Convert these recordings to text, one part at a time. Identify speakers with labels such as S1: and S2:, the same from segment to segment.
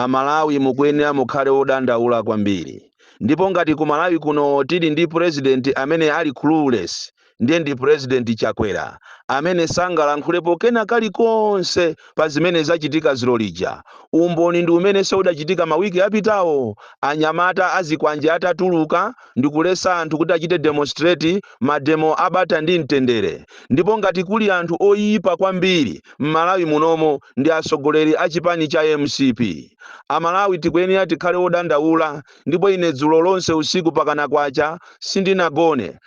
S1: Amalawi mukuyenera mukhale odandaula kwambiri. Ndipo ngati ku Malawi kuno tili ndi president amene ali clueless, ndiye ndi president Chakwera amene sangalankhulepo kena kalikonse pa zimene zachitika ziro lija. Umboni ndi umene udachitika mawiki apitawo, anyamata azikwanje atatuluka ndi kulesa anthu kuti achite demonstrate mademo abata ndi mtendere. Ndipo ngati kuli anthu oyipa kwambiri m'Malawi munomo ndi atsogoleri a chipani cha MCP. Amalawi tikuyenera tikhale odandaula, ndipo ine dzulo lonse usiku pakana kwacha sindinagone,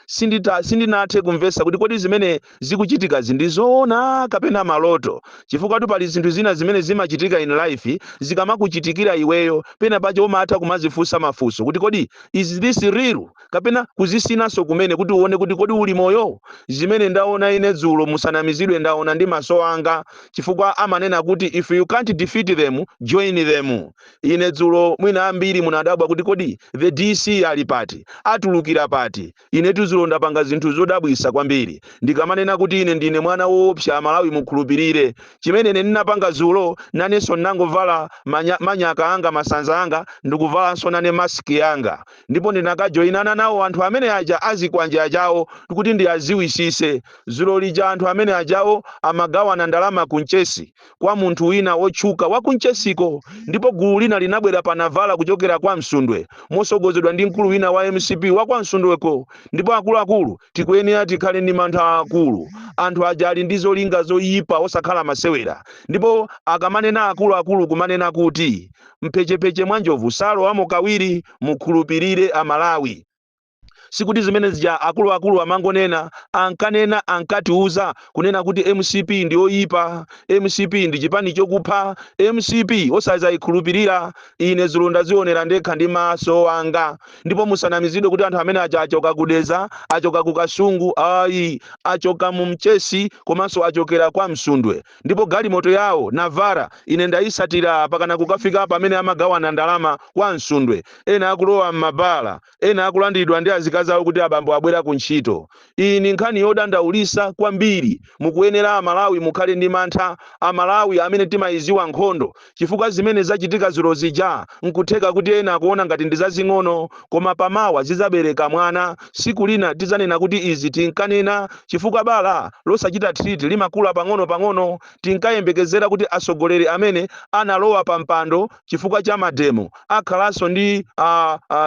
S1: sindinathe kumvesa kuti kodi zimene zikuchitika zindizoona kapena maloto, chifukwa pali zinthu zina zimene zimachitika in life zikamakuchitikira iweyo pena pacho umatha kumazifunsa mafunso kuti kodi is this real kapena kuzisinanso kumene kuti uone kuti kodi uli moyo. Zimene ndaona ine dzulo musanamizidwe ndaona ndi maso anga, chifukwa amanena kuti if you can't defeat them join them. Ine dzulo mwina ambiri munadabwa kuti kodi the DC ali pati, atulukira pati. Ine dzulo ndapanga zinthu zodabwisa kwambiri, ndikamanena kuti ine ndine mwana woopsa Amalawi mukhulupirire. Chimene ine ndinapanga dzulo nanenso ndinangovala manyaka anga masanza anga ndikuvalanso nane maski yanga, ndipo ndinakajoyinana nawo anthu amene aja azikwanje ajawo kuti ndiaziwisise. Dzulo lija anthu amene ajawo amagawana ndalama kunchesi kwa munthu wina wotchuka wa kunchesiko, ndipo gulu lina linabwera pa Navala kuchokera kwa Msundwe mosogozedwa ndi mkulu wina wa MCP wa kwa Msundweko. Ndipo akuluakulu tikuyenera tikhale ndi mantha akulu. Anthu aja ali ndi zolinga zoyipa osakhala masewera, ndipo akamanena akuluakulu kumanena kuti mphechepeche mwa njovu salowamo kawiri. Mukhulupirire Amalawi. Sikuti zimene zija akuluakulu amangonena, ankanena ankatiuza kunena kuti MCP ndi oyipa, MCP ndi chipani chokupha, MCP osazayikhulupirira. Ine dzulo ndazionera ndekha ndi maso anga, ndipo musanamizidwe kuti anthu amene aja achoka kudeza, achoka ku Kasungu, ayi achoka mu Mchesi komanso achokera kwa Msundwe. Ndipo galimoto yawo Navara ine ndayisatira pakana kukafika pamene amagawana ndalama kwa Msundwe. Ena akulowa m'mabala, ena akulandidwa ndi azikazi awo kuti abambo abwera ku ntchito. Iyi ni nkhani yodandaulisa kwambiri. Mukuyenera Amalawi mukhale ndi mantha. Amalawi amene timayiziwa nkhondo, chifukwa zimene zachitika ziro zija nkutheka kuti ena akuona ngati ndi zazing'ono, koma pamawa zizabereka mwana. Siku lina tizanena kuti izi tinkanena, chifukwa bala losachita treat limakula pang'ono. Tinkayembekezera kuti atsogoleri amene analowa pa mpando chifukwa cha mademo akhalanso ndi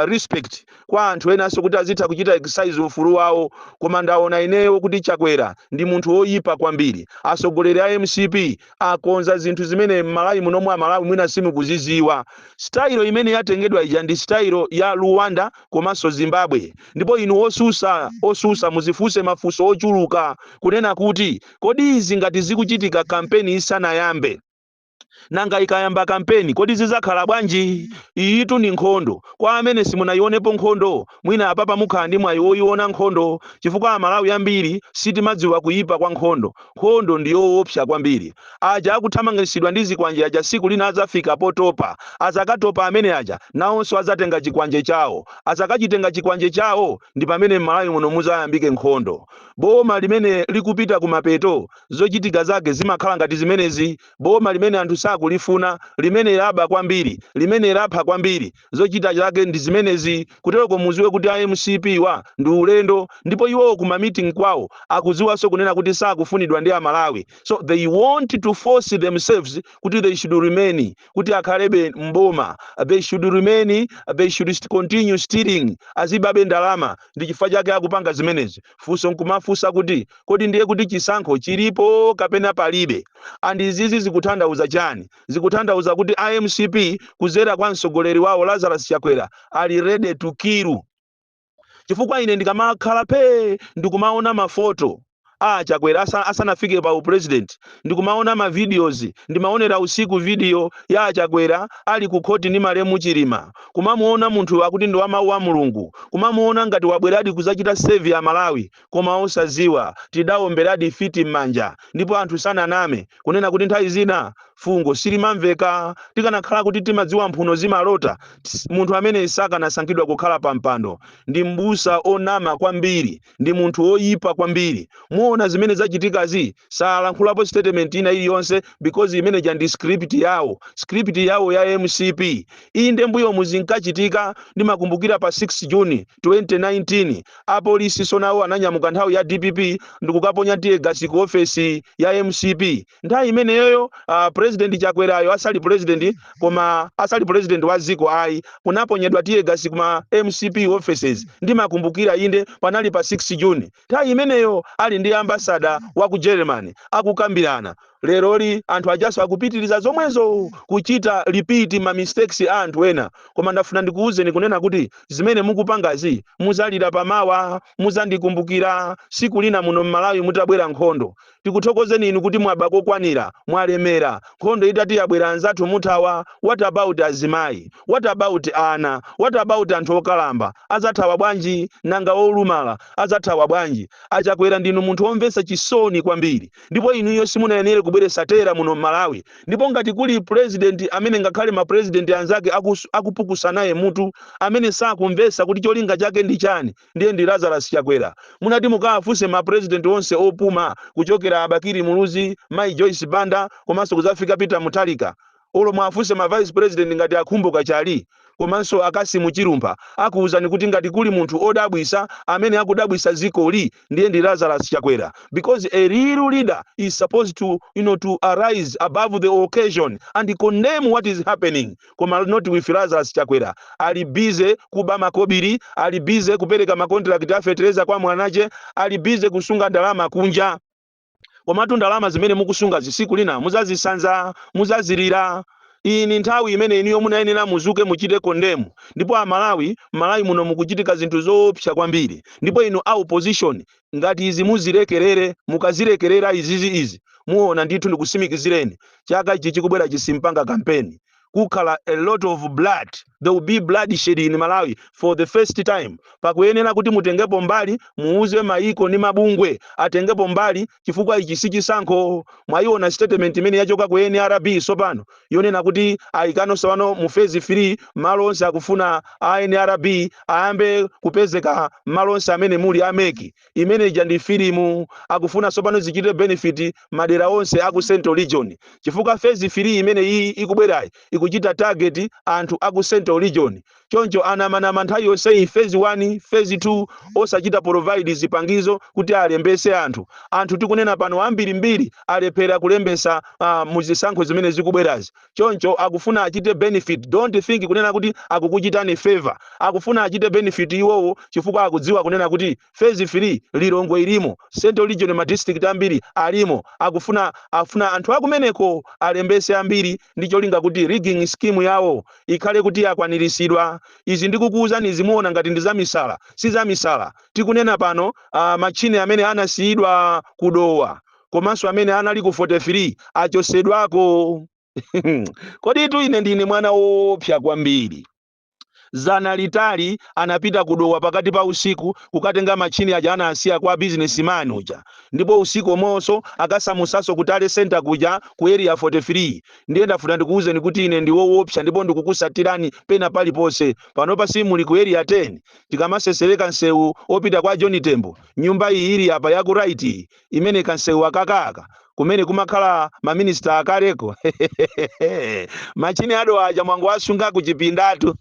S1: respect kwa anthu enanso kuti azitha kuchita exercise ufulu wawo. Koma ndaona ineyo kuti Chakwera ndi munthu oyipa kwambiri. Atsogoleri a MCP akonza zinthu zimene m'Malawi munomwe Amalawi mwina simukuziziwa. Style imene yatengedwa ija ndi style ya Rwanda komanso Zimbabwe. Ndipo inu osusa muzifunse mafunso ochuluka kunena kuti kodi izi ngati zikuchitika kampeni isanayambe, nanga ikayamba kampeni kodi zizakhala bwanji? Iyitu ni nkhondo. Kwa amene simunayionepo nkhondo, mwina apapa mukhala ndi mwayi woyiona nkhondo, chifukwa Amalawi ambiri sitimadziwa kuyipa kwa nkhondo. Nkhondo ndi yoopsa kwambiri. Aja akuthamangisidwa ndi zikwanje aja siku lina azafika potopa. Azakatopa amene aja nawonso azatenga chikwanje chawo. Azakachitenga chikwanje chawo ndi pamene m'Malawi muno muzayambike nkhondo. Boma limene likupita kumapeto zochitika zake zimakhala ngati zimenezi. Boma limene anthu sakulifuna, limene laba kwambiri, limene lapha kwambiri, zochita zake ndi zimenezi. Kutereko muziwe kuti MCP wa ndi ulendo, ndipo iwo kuma meeting kwawo akuziwaso kunena kuti sakufunidwa ndi Amalawi. So they want to force themselves kuti they should remain, kuti akhalebe mboma. They should remain, they should continue stealing, azibabe ndalama. Ndi chifukwa chake akupanga zimenezi. Funso nkumafunsa kuti kodi ndiye kuti chisankho chilipo kapena palibe. And izizi zikutanthauza chani? Zikutanthauza kuti MCP kuzera kwa mtsogoleri wawo Lazarus Chakwera ali ready to kill. Chifukwa ine ndikamakhala ndikumaona mafoto Chakwera asanafike pa president, ndikumaona ma videos, ndimaonera usiku video ya Chakwera ali ku koti ni Malemu Chilima, kumamuona munthu akuti ndi wa mawu a Mulungu, kumamuona ngati wabweradi kuzachita save ya Malawi, koma osaziwa tidaomberadi fiti m'manja. Ndipo anthu sananame kunena kuti nthawi zina fungo silimamveka. Tikanakhala kuti timadziwa mphuno zimalota, munthu amene sakanasankhidwa kukhala pa mpando ndi mbusa onama kwambiri, ndi munthu oyipa kwambiri. Muona zimene zachitikazi, salankhulapo statement ina iliyonse because imene ndi script yawo ya MCP. Inde mbuyo muzinkachitika, ndimakumbukira pa 6 Juni 2019 apolisi sonawo ananyamuka nthawi ya DPP ndikukaponya tiye gasi ku ofesi ya MCP. Nthawi imeneyo president Chakwerayo asali president, koma asali president wa ziko ayi, kunaponyedwa tiye gasi kuma MCP offices. Ndimakumbukira inde panali pa 6 Juni. Nthawi imeneyo ali ndi ambassador wa ku Germany akukambirana. Leroli anthu ajaso akupitiriza zomwezo kuchita repeat ma mistakes anthu ena. Koma ndafuna ndikuuzeni kunena kuti zimene mukupangazi muzalira pamawa, muzandikumbukira siku lina muno Malawi mutabwera nkhondo. Tikuthokozeni inu kuti mwabako kwanira, mwalemera. Nkhondo itati yabwera anzathu mutawa. What about azimayi? What about ana? What about anthu okalamba? Azathawa bwanji? Nanga olumala azathawa bwanji? Achakwera ndinu munthu omvetsa chisoni kwambiri. Ndipo inuyo simunayenera kubweretsa tera muno Malawi. Ndipo ngati kuli president amene ngakhale ma president anzake akupukusa naye mutu, amene sakumvetsa kuti cholinga chake ndi chani, ndiye ndi Lazarus Chakwera. Munati mukaafuse ma president onse opuma kuchokera Abakiri Muluzi, Mai Joyce Banda, komanso kuzafika Peter Mutharika. Olo mwafuse ma vice president ngati akhumbuka chali, komanso Akasimu Chirumba, akuuzani kuti ngati kuli munthu odabwisa amene akudabwisa zikoli, ndiye ndi Lazarus Chakwera. Because a real leader is supposed to to arise above the occasion and condemn what is happening. Koma not with Lazarus Chakwera. Ali busy kuba makobiri, ali busy kupereka makontrakt a fertilizer kwa mwanache, ali busy kusunga ndalama kunja. Komatu ndalama zimene mukusunga zisiku lina muzazisanza, muzazirira. Iyi ni nthawi imene iniyo munayenera muzuke muchite kondemu. Ndipo Malawi muno mukuchitika zinthu zoopsa kwambiri. Ndipo inu opposition ngati izi muzirekerere, mukazirekerera izi muona ndithu ndikusimikizireni chaka ichi chikubwera chisimpanga campaign. Kukhala a lot of blood. There will be bloodshed in Malawi for the first time. Pakuyenera kuti mutengepo mbali, muuze maiko ni mabungwe atengepo mbali, chifukwa ichi si chisankho. Mwaiona statement imene yachoka ku NRB sopano yonena kuti aikanoso wano mu phase 3 malo onse akufuna NRB ayambe kupezeka malo onse amene muli ameki. Imene ndi filimu akufuna sopano zichite benefit madera onse aku Central Region. Chifukwa phase 3 imene iyi ikubwerayi ikuchita target anthu aku Central Region. Choncho anamanama nthawi yonse phase 1, phase 2 osachita provide zipangizo kuti alembese anthu. Anthu tikunena pano ambiri alephera kulembesa muzisankho zimene zikubwerazi. Choncho akufuna achite benefit. Don't think kunena kuti akukuchitani favor. Akufuna achite benefit iwowo chifukwa akudziwa kunena kuti phase 3 Lilongwe ilimo, Central Region ma district ambiri alimo. Afuna anthu akumeneko alembese ambiri ndi cholinga kuti rigging scheme yawo ikhale kuti yakwaniritsidwa. Izi ndikukuuzani zimuona ngati ndi zamisala, si zamisala. Tikunena pano machine amene anasiyidwa kudowa, komanso amene anali ku 43 achosedwako. Kodi itu ine ndine mwana wopsa kwambiri. Zana litali anapita kudowa pakati pa usiku kukatenga machini aja anasiya kwa businessman uja. Ndipo usiku moso akasamusaso kutale center kuja ku area 43. Ndiye ndafuna ndikuuze kuti ine ndi woopsa ndipo ndikukusatirani pena pali pose. Panopa simuli ku area 10. Tikamasesereka nsewu opita kwa John Tembo. Nyumba iyi ili apa ya ku right imene kansewu akakaka. Kumene kumakhala ma minister akaleko. Machini ado aja mwangu asunga kuchipindatu.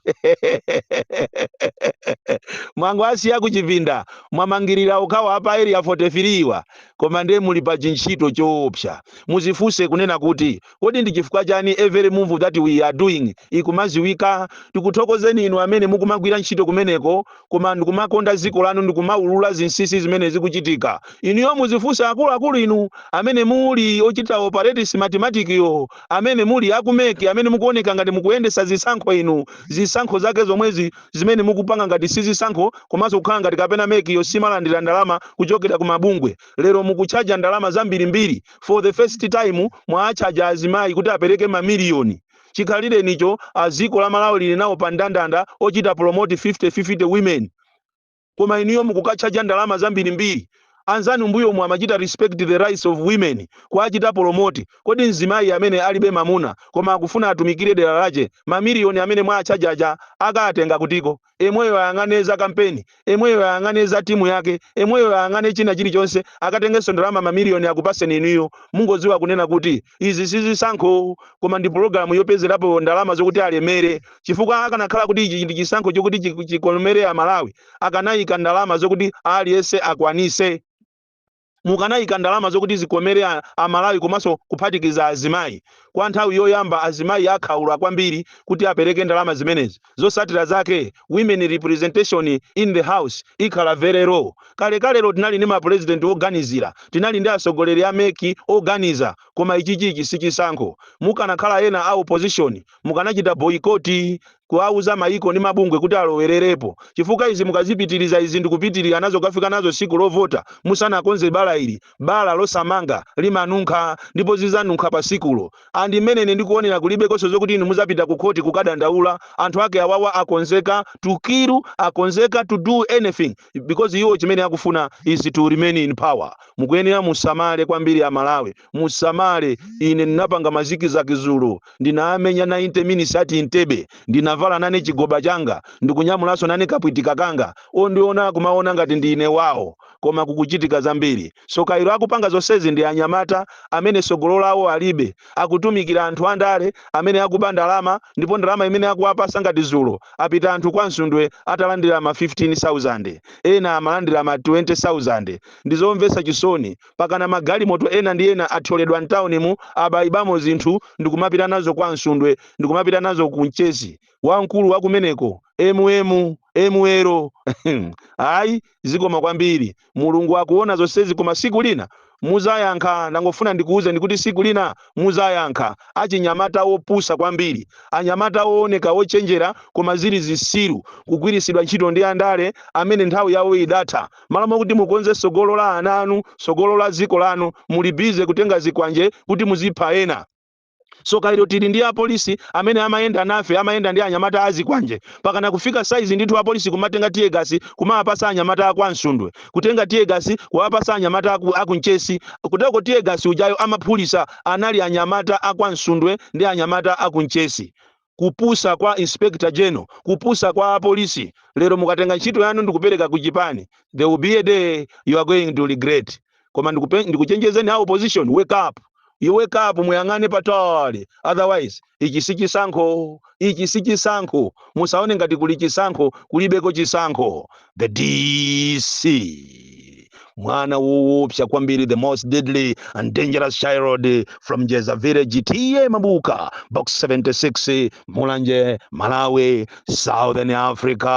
S1: Mwangu asiya kuchipinda mwamangirira ukawa hapa area 43 wa. Koma ndiye muli pa chinchito choopsa. Muzifuse kunena kuti kodi ndi chifukwa chani every move that we are doing ikumaziwika. Tikuthokozeni inu amene mukumagwira ntchito kumeneko, koma ndikumakonda ziko lanu ndikumaulula zinsisi zimene zikuchitika. Iniyo muzifuse akulu inu amene muli ochita operate mathematics yo, amene muli akumeki, amene mukuoneka ngati mukuyendesa zisankho inu, zisankho zake zomwezi zimene mukupanga ngati sizisankho, komanso kukhala ngati kapena meki yo simalandira ndalama kuchokera ku mabungwe. Lero mukuchaja ndalama zambiri for the first time mwachaja azimayi kuti apereke mamiliyoni. Chikhalire nicho aziko la Malawi lili nawo pandandanda ochita promote 50 women. Koma iniyo mukukachaja ndalama zambiri. anzanu mbuyo mwa amachita respect the rights of women kwachita promote. Kodi mzimayi amene alibe mamuna koma akufuna atumikire dera lache mamiliyoni amene mwachajaja akatenga kutiko, emweyo ayang'aneza kampeni, emweyo ayang'aneza timu yake, emweyo ayang'ane china chilichonse akatengenso ndalama mamiliyoni akupaseni inuyo. Mungodziwa kunena kuti izi sizisankho koma ndi programu yopezerapo ndalama zokuti alemere, chifukwa akanakhala kuti ichi ndi chisankho chokuti chikomere a Malawi akanayika ndalama zokuti aliyense akwanise. Mukanayika ndalama zokuti zikomere a Malawi komanso kuphatikiza azimayi. Kwa nthawi yoyamba azimayi akhaula kwambiri kuti apereke ndalama zimenezi. Zosatira zake women representation in the house ikhala very low. Kale tinali ndi ma president oganizira, tinali ndi asogoleri a meki oganiza, koma ichichi sichisankho. Mukanakhala ena a opposition mukanachita boycott kuauza maiko ndi mabungwe kuti alowererepo, chifukwa izi mukazipitiriza izi ndikupitirira nazo kafika nazo siku lovota musanakonze bala ili, bala losamanga limanunkha ndipo zizanunkha pa sikulo. Andi menene ndikuonera kulibe koso zokuti inu muzapita ku koti kukadandaula, anthu ake awawa akonzeka to kill, akonzeka to do anything because iwo chimene akufuna is to remain in power. Mukuyenera musamale kwambiri a Malawi, musamale. Ine ndinapanga maziki za kizulu, ndinaamenya 90 minutes ati Entebbe, ndinavala nane chigoba changa, ndikunyamulaso nane kapwitika kanga, ondiona kumaona ngati ndine wawo, koma kukuchitika zambiri. So Kairo akupanga zonsezi ndi anyamata amene sogolo lawo alibe, akutumikira anthu andale amene akuba ndalama, ndipo ndalama imene akuwapasa ngati zulo apita anthu kwa Nsundwe atalandira ma 15,000, ena amalandira ma 20,000. Ndizomvetsa chisoni pakana magalimoto ena ndi ena athyoledwa mtawunimu abayibamo zinthu ndikumapita nazo kwa Nsundwe, ndikumapita nazo ku Mchezi. Wamkulu wakumeneko emuero ayi zikoma kwambiri. Mulungu akuona zonsezi, koma siku lina muzayankha. Ndangofuna ndikuuze ndikuti siku lina muzayankha. Achinyamata opusa kwambiri, anyamata ooneka ochenjera koma zili zisiru, kugwirisidwa ntchito ndi andale amene nthawi yawo idatha. Malamo kuti mukonze sogolo la ana anu, sogolo la dziko lanu, muli bize kutenga zikwanje kuti muzipha ena. So Kairo tili ndi apolisi amene amayenda nafe, amayenda ndi anyamata azikwanje, pakana kufika saizi ndithu apolisi kumatenga tiye gasi kumapasa anyamata akwa Nsundwe, kutenga tiye gasi kuwapasa anyamata aku Mchezi, kuteko tiye gasi ujayo amaphulisa anali anyamata akwa Nsundwe ndi anyamata aku Mchezi. Kupusa kwa Inspector General, kupusa kwa apolisi. Lero mukatenga ntchito yanu ndikupereka ku Japan, there will be a day you are going to regret. Koma ndikuchenjezeni how opposition, wake up. You wake up, muyangane patali. Otherwise, ichi si chisankho. Musaone ngati kuli chisankho, kulibeko chisankho. The DC. Mwana woopsa kwambiri, the most deadly and dangerous child from Jeza Village, T.A. Mabuka, box 76, Mulanje, Malawi, Southern Africa.